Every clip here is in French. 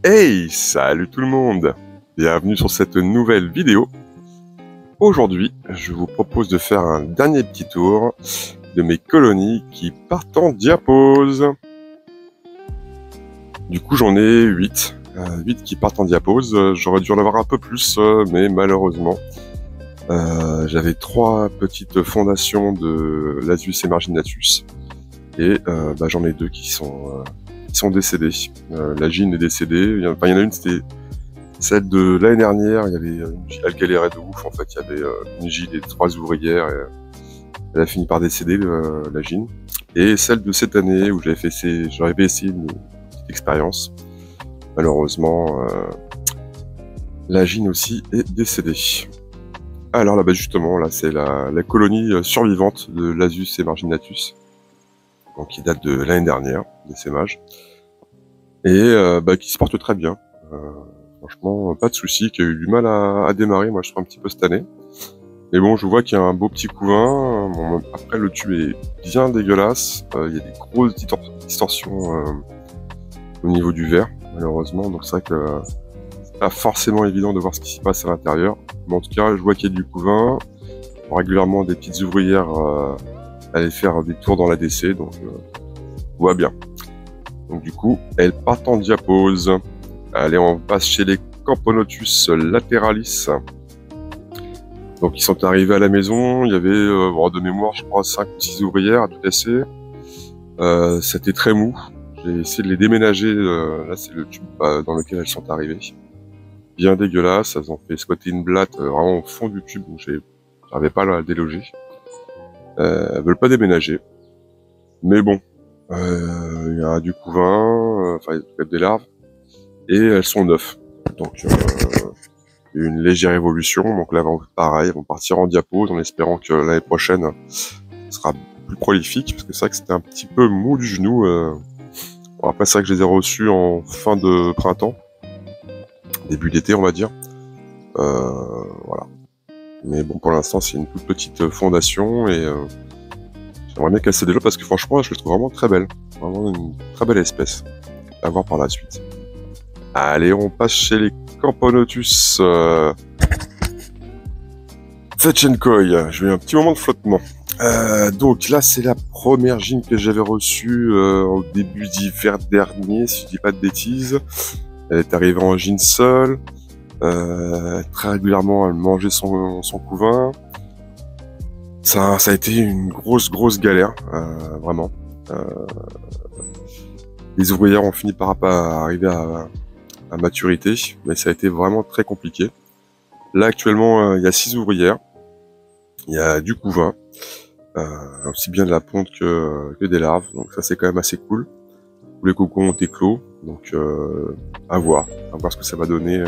Hey, salut tout le monde! Bienvenue sur cette nouvelle vidéo. Aujourd'hui, je vous propose de faire un dernier petit tour de mes colonies qui partent en diapause. Du coup, j'en ai 8. 8 qui partent en diapause. J'aurais dû en avoir un peu plus, mais malheureusement, j'avais 3 petites fondations de l'Azus emarginatus. Et j'en ai 2 qui sont décédés. La Gine est décédée. Il y en a une, c'était celle de l'année dernière. Il y avait elle galérait de ouf. En fait, il y avait une Gine et 3 ouvrières. Et, elle a fini par décéder, la Gine. Et celle de cette année où j'avais essayé une petite expérience. Malheureusement, la Gine aussi est décédée. Alors là, justement, là, c'est la colonie survivante de l'Azus emarginatus. Donc, qui date de l'année dernière, d'essaimage, et qui se porte très bien. Franchement, pas de soucis, qui a eu du mal à démarrer, moi je trouve un petit peu cette année. Mais bon, je vois qu'il y a un beau petit couvain. Bon, après, le tube est bien dégueulasse. Il y a des grosses distorsions au niveau du verre, malheureusement. Donc c'est vrai que c'est pas forcément évident de voir ce qui s'y passe à l'intérieur. Mais en tout cas, je vois qu'il y a du couvain. Régulièrement, des petites ouvrières aller faire des tours dans l'ADC, donc on voit bien. Donc du coup, elles partent en diapause. Allez, on passe chez les Camponotus lateralis. Donc ils sont arrivés à la maison, il y avait de mémoire, je crois, 5 ou 6 ouvrières à tout casser. C'était très mou. J'ai essayé de les déménager. Là, c'est le tube dans lequel elles sont arrivées. Bien dégueulasse. Elles ont fait squatter une blatte vraiment au fond du tube, donc j'arrivais pas à la déloger. Elles veulent pas déménager. Mais bon, il y a du couvain, il y a des larves, et elles sont 9. Donc, une légère évolution. Donc là, pareil, elles vont partir en diapause en espérant que l'année prochaine sera plus prolifique, parce que c'est vrai que c'était un petit peu mou du genou. Bon, après, c'est vrai que je les ai reçus en fin de printemps, début d'été, on va dire. Voilà. Mais bon, pour l'instant, c'est une toute petite fondation, et j'aimerais bien qu'elle se développe parce que franchement, je la trouve vraiment très belle. Vraiment une très belle espèce. À voir par la suite. Allez, on passe chez les Camponotus Fetchenkoi. J'ai eu un petit moment de flottement. Donc là, c'est la première Gine que j'avais reçue au début d'hiver dernier, si je dis pas de bêtises. Elle est arrivée en Gine seule. Très régulièrement, elle mangeait son couvain. Ça a été une grosse galère, vraiment. Les ouvrières ont fini par arriver à maturité, mais ça a été vraiment très compliqué. Là, actuellement, il y a 6 ouvrières. Il y a du couvain, aussi bien de la ponte que des larves. Donc ça, c'est quand même assez cool. Tous les cocons ont éclos, donc à voir ce que ça va donner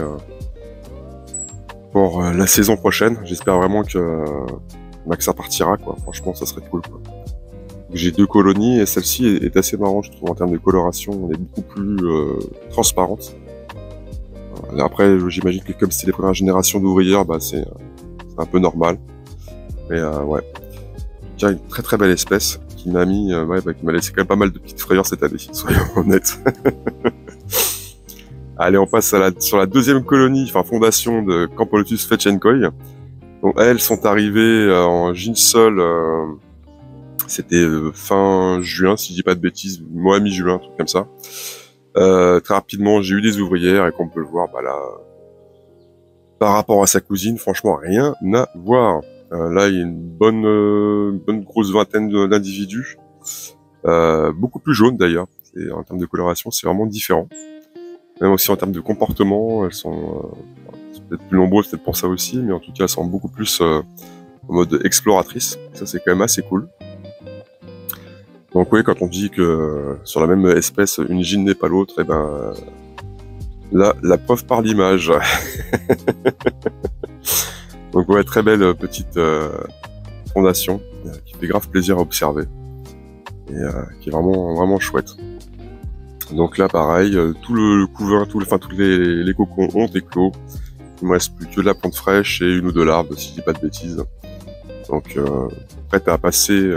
pour la saison prochaine. J'espère vraiment que ça partira, quoi. Franchement, ça serait cool, quoi. J'ai 2 colonies et celle-ci est assez marrante, je trouve, en termes de coloration. Elle est beaucoup plus transparente. Après, j'imagine que comme c'est les premières générations d'ouvrières, c'est un peu normal. Mais ouais, déjà une très belle espèce qui m'a mis, qui m'a laissé quand même pas mal de petites frayeurs cette année, soyons honnêtes. Allez, on passe sur la deuxième colonie, fondation de Camponotus Fetchenkoi. Donc elles sont arrivées en Gine seule. C'était fin juin, si je dis pas de bêtises, mois mi-juin, un truc comme ça. Très rapidement, j'ai eu des ouvrières, et comme on peut le voir, là, par rapport à sa cousine, franchement, rien à voir. Là, il y a une bonne grosse vingtaine d'individus, beaucoup plus jaunes d'ailleurs. En termes de coloration, c'est vraiment différent. Même aussi en termes de comportement, elles sont peut-être plus nombreuses, peut-être pour ça aussi, mais en tout cas, elles sont beaucoup plus en mode exploratrice. Ça, c'est quand même assez cool. Donc oui, quand on dit que sur la même espèce, une Gine n'est pas l'autre, et là, la preuve par l'image. Donc ouais, très belle petite fondation qui fait grave plaisir à observer et qui est vraiment chouette. Donc là, pareil, tout le couvain, tous les cocons ont éclos. Il me reste plus que de la plante fraîche et une ou deux larves, si je dis pas de bêtises. Donc prête à passer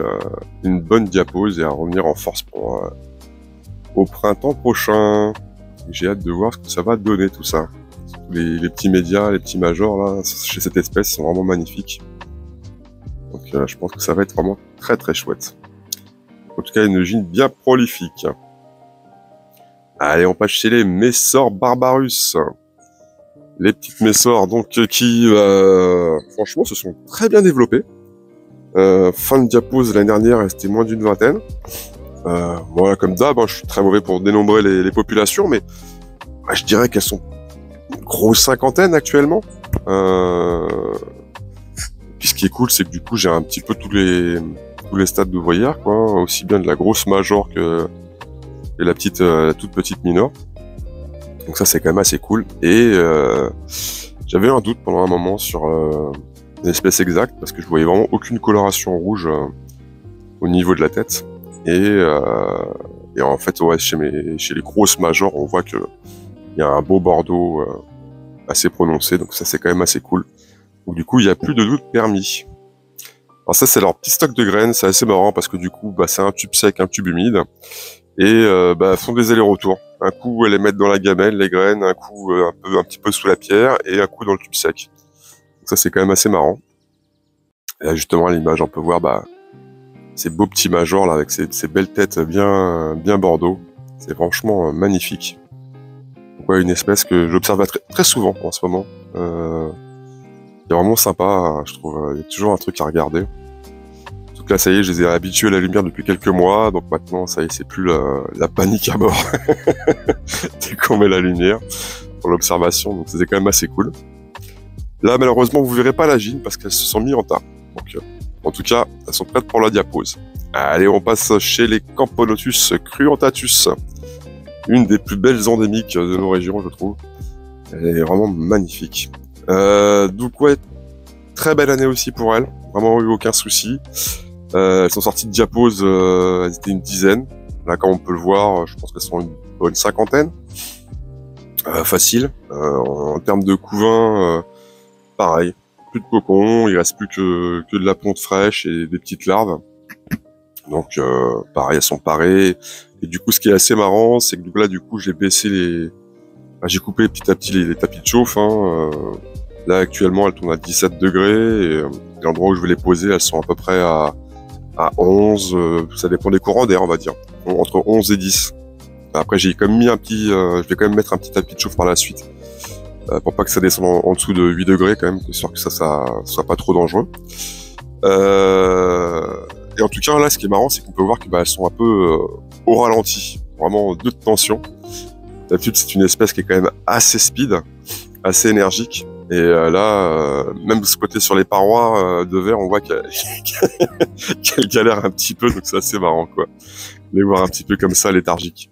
une bonne diapause et à revenir en force pour au printemps prochain. J'ai hâte de voir ce que ça va donner tout ça. Les petits médias, les petits majors là, chez cette espèce sont vraiment magnifiques. Donc je pense que ça va être vraiment très très chouette. En tout cas, une gine bien prolifique. Allez, on passe chez les Messor Barbarus. Les petites Messor, donc, qui, franchement, se sont très bien développées. Fin de diapose l'année dernière, c'était moins d'une vingtaine. Voilà, comme d'hab, je suis très mauvais pour dénombrer les populations, mais je dirais qu'elles sont une grosse cinquantaine actuellement. Puis ce qui est cool, c'est que du coup, j'ai un petit peu tous les stades d'ouvrière, quoi, aussi bien de la grosse major que la toute petite minor. Donc ça, c'est quand même assez cool. Et j'avais un doute pendant un moment sur l'espèce exacte, parce que je voyais vraiment aucune coloration rouge au niveau de la tête. Et en fait, ouais, chez les grosses majors, on voit que il y a un beau bordeaux assez prononcé, donc ça c'est quand même assez cool. Donc du coup, il n'y a plus de doute permis. Alors ça, c'est leur petit stock de graines, c'est assez marrant parce que du coup, c'est un tube sec, un tube humide, et font des allers-retours. Un coup, elles les mettent dans la gamelle, les graines, un coup un petit peu sous la pierre, et un coup dans le tube sec. Donc ça, c'est quand même assez marrant. Et là, justement, à l'image, on peut voir ces beaux petits majors là avec ces belles têtes bien bordeaux. C'est franchement magnifique. Donc, ouais, une espèce que j'observe très, très souvent en ce moment. C'est vraiment sympa, je trouve. Il y a toujours un truc à regarder. Donc là, ça y est, je les ai habitués à la lumière depuis quelques mois, donc maintenant, ça y est, c'est plus la panique à bord dès qu'on met la lumière pour l'observation. Donc c'était quand même assez cool. Là, malheureusement, vous verrez pas la gine parce qu'elles se sont mis en tas. Donc, en tout cas, elles sont prêtes pour la diapose. Allez, on passe chez les Camponotus cruentatus. Une des plus belles endémiques de nos régions, je trouve. Elle est vraiment magnifique. Donc ouais, très belle année aussi pour elles. Vraiment eu aucun souci. Elles sont sorties de diapose, elles étaient une dizaine. Là, comme on peut le voir, je pense qu'elles sont une bonne cinquantaine. Facile. En termes de couvain, pareil. Plus de cocon, il reste plus que de la ponte fraîche et des petites larves. Donc pareil, elles sont parées. Et du coup, ce qui est assez marrant, c'est que là, du coup, j'ai baissé j'ai coupé petit à petit les tapis de chauffe. Là, actuellement, elles tournent à 17 degrés. Et l'endroit où je vais les poser, elles sont à peu près à 11. Ça dépend des courants d'air, on va dire. Entre 11 et 10. Après, j'ai quand même mis je vais quand même mettre un petit tapis de chauffe par la suite. Pour pas que ça descende en dessous de 8 degrés quand même, histoire que ça soit pas trop dangereux. Et en tout cas, là, ce qui est marrant, c'est qu'on peut voir que elles sont un peu au ralenti. Vraiment deux de tension. D'habitude, c'est une espèce qui est quand même assez speed, assez énergique. Et là, même squattée sur les parois de verre, on voit qu'elle galère un petit peu, donc c'est assez marrant, quoi. Les voir un petit peu comme ça, léthargique.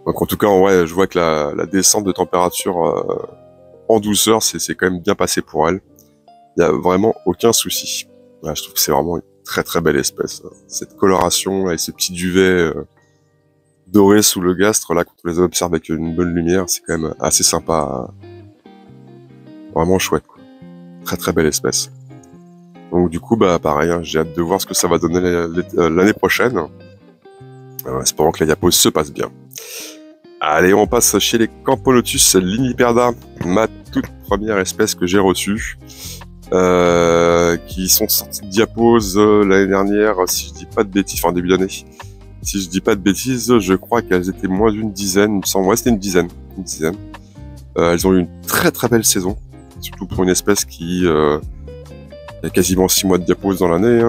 Donc en tout cas, ouais, je vois que la descente de température en douceur, c'est quand même bien passé pour elle. Il y a vraiment aucun souci. Ouais, je trouve que c'est vraiment une très très belle espèce. Cette coloration et ces petits duvets dorés sous le gastre, là, quand on les observe avec une bonne lumière, c'est quand même assez sympa. Vraiment chouette, quoi. Très très belle espèce. Donc du coup, pareil, j'ai hâte de voir ce que ça va donner l'année prochaine. Espérons que la diapose se passe bien. Allez, on passe chez les Camponotus liniperda, ma toute première espèce que j'ai reçue, qui sont sorties de diapose l'année dernière, si je dis pas de bêtises, enfin début d'année. Si je dis pas de bêtises, je crois qu'elles étaient moins d'une dizaine, il me semble. Ouais, c'était une dizaine. Elles ont eu une très très belle saison, surtout pour une espèce qui a quasiment 6 mois de diapose dans l'année.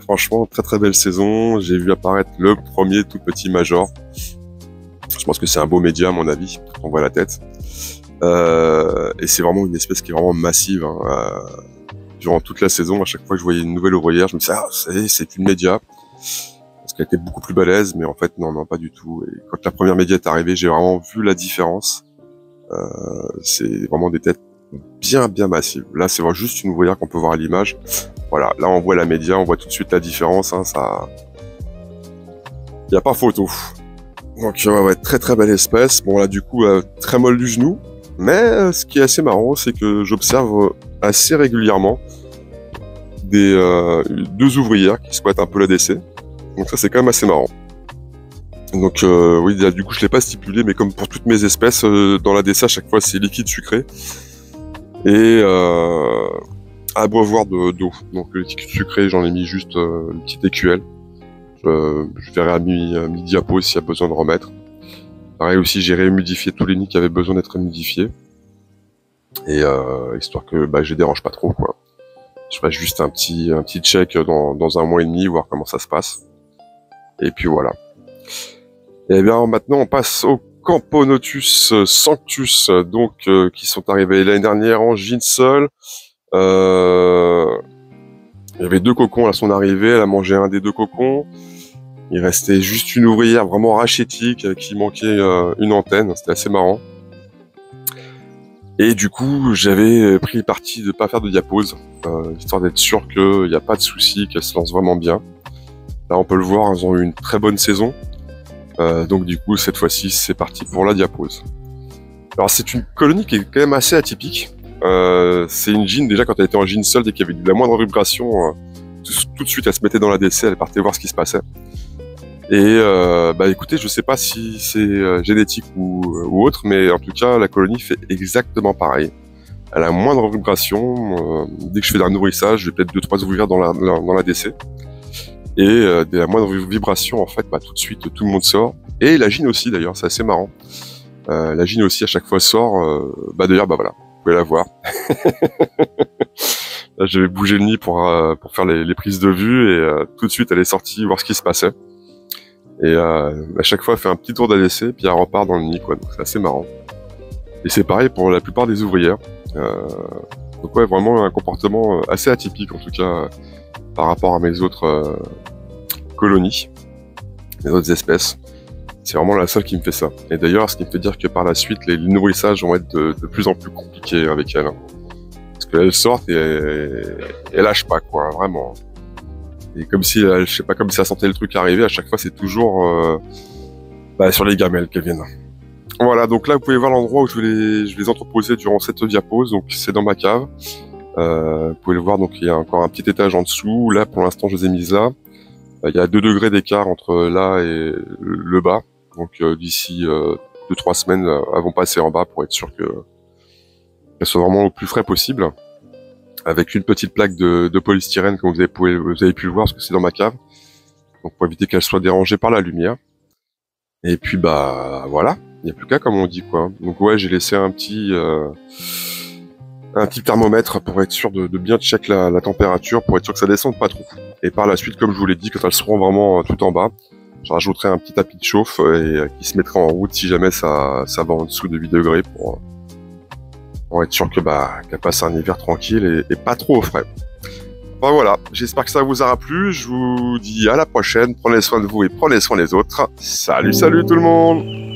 Franchement, très très belle saison. J'ai vu apparaître le premier tout petit major. Je pense que c'est un beau média à mon avis, quand on voit la tête. Et c'est vraiment une espèce qui est vraiment massive. Durant toute la saison, à chaque fois que je voyais une nouvelle ouvrière, je me disais c'est une média. Parce qu'elle était beaucoup plus balèze, mais en fait non, pas du tout. Et quand la première média est arrivée, j'ai vraiment vu la différence. C'est vraiment des têtes bien massives. Là, c'est vraiment juste une ouvrière qu'on peut voir à l'image. Voilà, là on voit la média, on voit tout de suite la différence, ça... Y a pas photo. Donc ouais, très très belle espèce. Bon là du coup, très molle du genou. Mais ce qui est assez marrant, c'est que j'observe assez régulièrement deux ouvrières qui squattent un peu la l'ADC. Donc ça c'est quand même assez marrant. Donc oui, là, du coup je l'ai pas stipulé, mais comme pour toutes mes espèces, dans l'ADC à chaque fois c'est liquide sucré et abreuvoir d'eau. Donc le liquide sucré j'en ai mis juste une petite écuelle. Je verrai à midi à pause s'il y a besoin de remettre. Pareil aussi, j'ai réhumidifié tous les nids qui avaient besoin d'être humidifiés. Et histoire que je les dérange pas trop, quoi. Je fasse juste un petit check dans un mois et demi, voir comment ça se passe. Et puis voilà. Et bien maintenant on passe aux Camponotus sanctus, donc qui sont arrivés l'année dernière en ginsol. Il y avait 2 cocons à son arrivée, elle a mangé un des 2 cocons. Il restait juste une ouvrière vraiment rachétique qui manquait une antenne, c'était assez marrant. Et du coup, j'avais pris le parti de pas faire de diapose, histoire d'être sûr qu'il n'y a pas de souci, qu'elle se lance vraiment bien. Là, on peut le voir, elles ont eu une très bonne saison. Donc du coup, cette fois-ci, c'est parti pour la diapose. Alors c'est une colonie qui est quand même assez atypique. C'est une gine, déjà quand elle était en gine seule, dès qu'il y avait de la moindre vibration, tout de suite elle se mettait dans la DC, elle partait voir ce qui se passait. Et écoutez, je sais pas si c'est génétique ou autre, mais en tout cas la colonie fait exactement pareil. Elle a la moindre vibration, dès que je fais d'un nourrissage, je vais peut-être 2-3 ouvrières dans la DC. Et dès la moindre vibration, en fait, tout de suite tout le monde sort. Et la gine aussi d'ailleurs, c'est assez marrant. La gine aussi à chaque fois sort. D'ailleurs, voilà, vous pouvez la voir. Là, je vais bouger le nid pour faire les prises de vue et tout de suite elle est sortie voir ce qui se passait. Et à chaque fois elle fait un petit tour d'ADC puis elle repart dans le nid, quoi. Donc c'est assez marrant. Et c'est pareil pour la plupart des ouvrières. Donc ouais, vraiment un comportement assez atypique en tout cas par rapport à mes autres colonies, les autres espèces. C'est vraiment la seule qui me fait ça. Et d'ailleurs, ce qui me fait dire que par la suite, les nourrissages vont être de plus en plus compliqués avec elle. Parce qu'elles sortent et elles lâchent pas, quoi, vraiment. Et comme si, je sais pas, comme si elle sentait le truc arriver, à chaque fois, c'est toujours sur les gamelles qu'elles viennent. Voilà, donc là, vous pouvez voir l'endroit où je vais les entreposer durant cette diapose. Donc, c'est dans ma cave. Vous pouvez le voir, donc il y a encore un petit étage en dessous. Là, pour l'instant, je les ai mises là. Il y a 2 degrés d'écart entre là et le bas. Donc d'ici 2-3 semaines, elles vont passer en bas pour être sûr qu'elles soient vraiment au plus frais possible. Avec une petite plaque de polystyrène, comme vous avez pu le voir, parce que c'est dans ma cave. Donc pour éviter qu'elles soient dérangées par la lumière. Et puis voilà, il n'y a plus qu'à, comme on dit, quoi. Donc ouais, j'ai laissé un petit thermomètre pour être sûr de bien check la température, pour être sûr que ça descende pas trop. Et par la suite, comme je vous l'ai dit, quand elles seront vraiment tout en bas, je rajouterai un petit tapis de chauffe et qui se mettra en route si jamais ça va en dessous de 8 degrés pour être sûr qu'elle passe un hiver tranquille et pas trop au frais. Enfin voilà, j'espère que ça vous aura plu, je vous dis à la prochaine, prenez soin de vous et prenez soin des autres. Salut tout le monde!